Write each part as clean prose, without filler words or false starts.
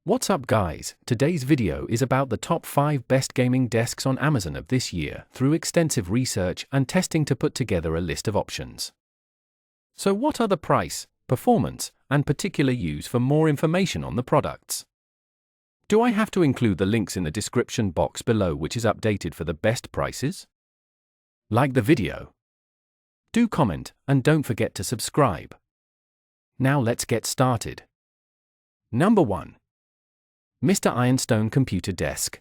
What's up guys, today's video is about the top 5 best gaming desks on Amazon of this year through extensive research and testing to put together a list of options. So what are the price, performance, and particular use for more information on the products? Do I have to include the links in the description box below which is updated for the best prices? Like the video. Do comment and don't forget to subscribe. Now let's get started. Number 1. Mr. IRONSTONE Computer Desk.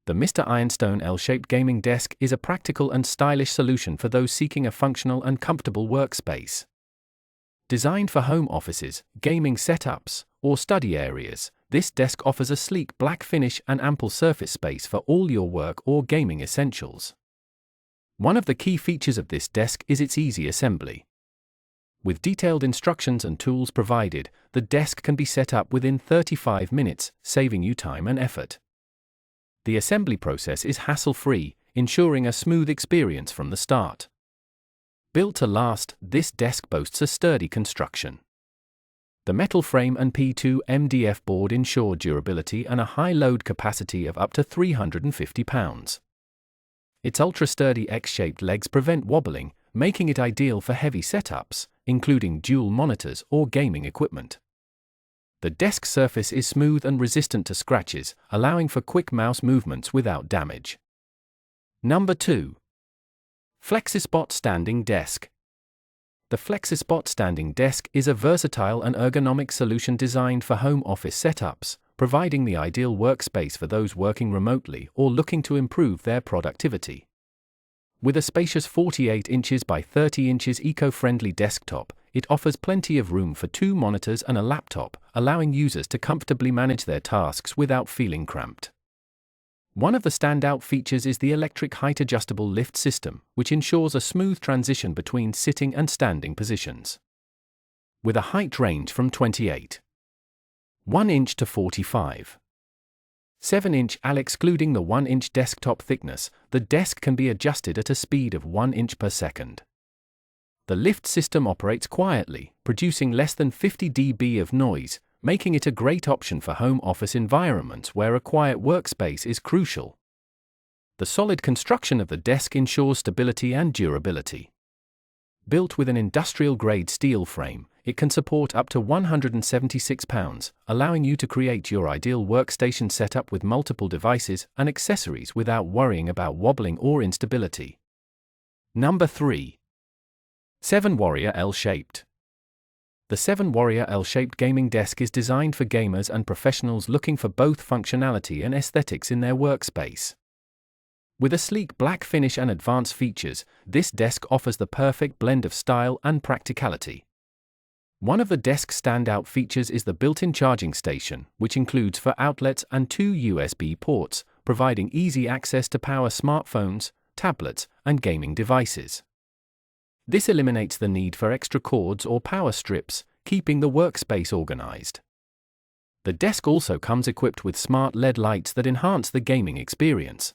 The Mr. IRONSTONE L-shaped gaming desk is a practical and stylish solution for those seeking a functional and comfortable workspace. Designed for home offices, gaming setups, or study areas, this desk offers a sleek black finish and ample surface space for all your work or gaming essentials. One of the key features of this desk is its easy assembly. With detailed instructions and tools provided, the desk can be set up within 35 minutes, saving you time and effort. The assembly process is hassle-free, ensuring a smooth experience from the start. Built to last, this desk boasts a sturdy construction. The metal frame and P2 MDF board ensure durability and a high load capacity of up to 350 pounds. Its ultra-sturdy X-shaped legs prevent wobbling, making it ideal for heavy setups, including dual monitors or gaming equipment. The desk surface is smooth and resistant to scratches, allowing for quick mouse movements without damage. Number 2. FLEXISPOT Standing Desk. The FLEXISPOT Standing Desk is a versatile and ergonomic solution designed for home office setups, providing the ideal workspace for those working remotely or looking to improve their productivity. With a spacious 48 inches by 30 inches eco-friendly desktop, it offers plenty of room for 2 monitors and a laptop, allowing users to comfortably manage their tasks without feeling cramped. One of the standout features is the electric height-adjustable lift system, which ensures a smooth transition between sitting and standing positions. With a height range from 28.1 inch to 45.7 inch excluding the 1 inch desktop thickness, the desk can be adjusted at a speed of 1 inch per second. The lift system operates quietly, producing less than 50 dB of noise, making it a great option for home office environments where a quiet workspace is crucial. The solid construction of the desk ensures stability and durability. Built with an industrial-grade steel frame, it can support up to 176 pounds, allowing you to create your ideal workstation setup with multiple devices and accessories without worrying about wobbling or instability. Number 3. 7 Warrior L-shaped. The 7 Warrior L-shaped gaming desk is designed for gamers and professionals looking for both functionality and aesthetics in their workspace. With a sleek black finish and advanced features, this desk offers the perfect blend of style and practicality. One of the desk's standout features is the built-in charging station, which includes 4 outlets and 2 USB ports, providing easy access to power smartphones, tablets, and gaming devices. This eliminates the need for extra cords or power strips, keeping the workspace organized. The desk also comes equipped with smart LED lights that enhance the gaming experience.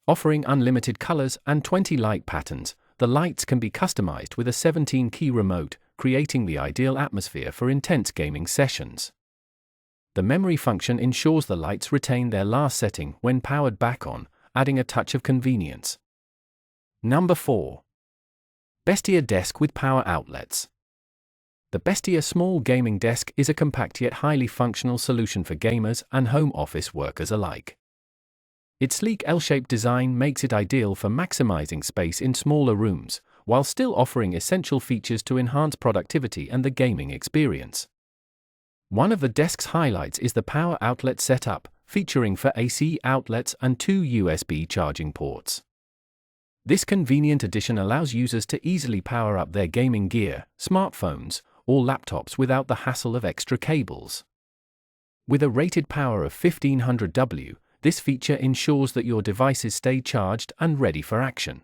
Offering unlimited colors and 20 light patterns, the lights can be customized with a 17-key remote, creating the ideal atmosphere for intense gaming sessions. The memory function ensures the lights retain their last setting when powered back on, adding a touch of convenience. Number 4. Bestier Desk with Power Outlets. The Bestier small gaming desk is a compact yet highly functional solution for gamers and home office workers alike. Its sleek L-shaped design makes it ideal for maximizing space in smaller rooms, while still offering essential features to enhance productivity and the gaming experience. One of the desk's highlights is the power outlet setup, featuring 4 AC outlets and 2 USB charging ports. This convenient addition allows users to easily power up their gaming gear, smartphones, or laptops without the hassle of extra cables. With a rated power of 1500 W, this feature ensures that your devices stay charged and ready for action.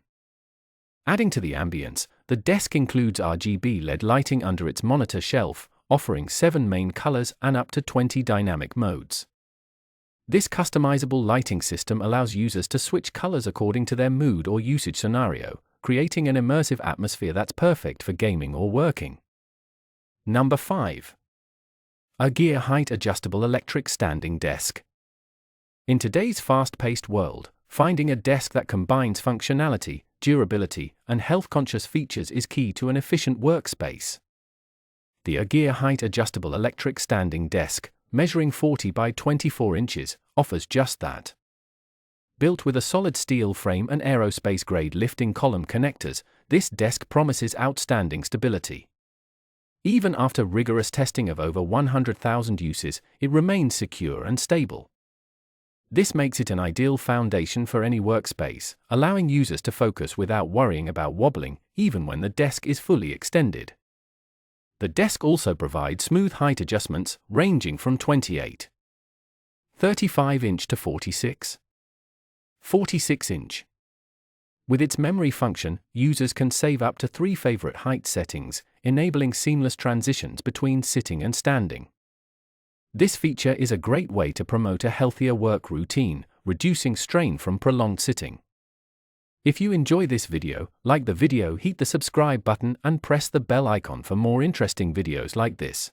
Adding to the ambience, the desk includes RGB LED lighting under its monitor shelf, offering 7 main colors and up to 20 dynamic modes. This customizable lighting system allows users to switch colors according to their mood or usage scenario, creating an immersive atmosphere that's perfect for gaming or working. Number 5. ErGear Height Adjustable Electric Standing Desk. In today's fast-paced world, finding a desk that combines functionality, durability, and health-conscious features is key to an efficient workspace. The ErGear Height Adjustable Electric Standing Desk, measuring 40 by 24 inches, offers just that. Built with a solid steel frame and aerospace-grade lifting column connectors, this desk promises outstanding stability. Even after rigorous testing of over 100,000 uses, it remains secure and stable. This makes it an ideal foundation for any workspace, allowing users to focus without worrying about wobbling, even when the desk is fully extended. The desk also provides smooth height adjustments, ranging from 28.35 inch to 46.46 inch. With its memory function, users can save up to 3 favorite height settings, enabling seamless transitions between sitting and standing. This feature is a great way to promote a healthier work routine, reducing strain from prolonged sitting. If you enjoy this video, like the video, hit the subscribe button and press the bell icon for more interesting videos like this.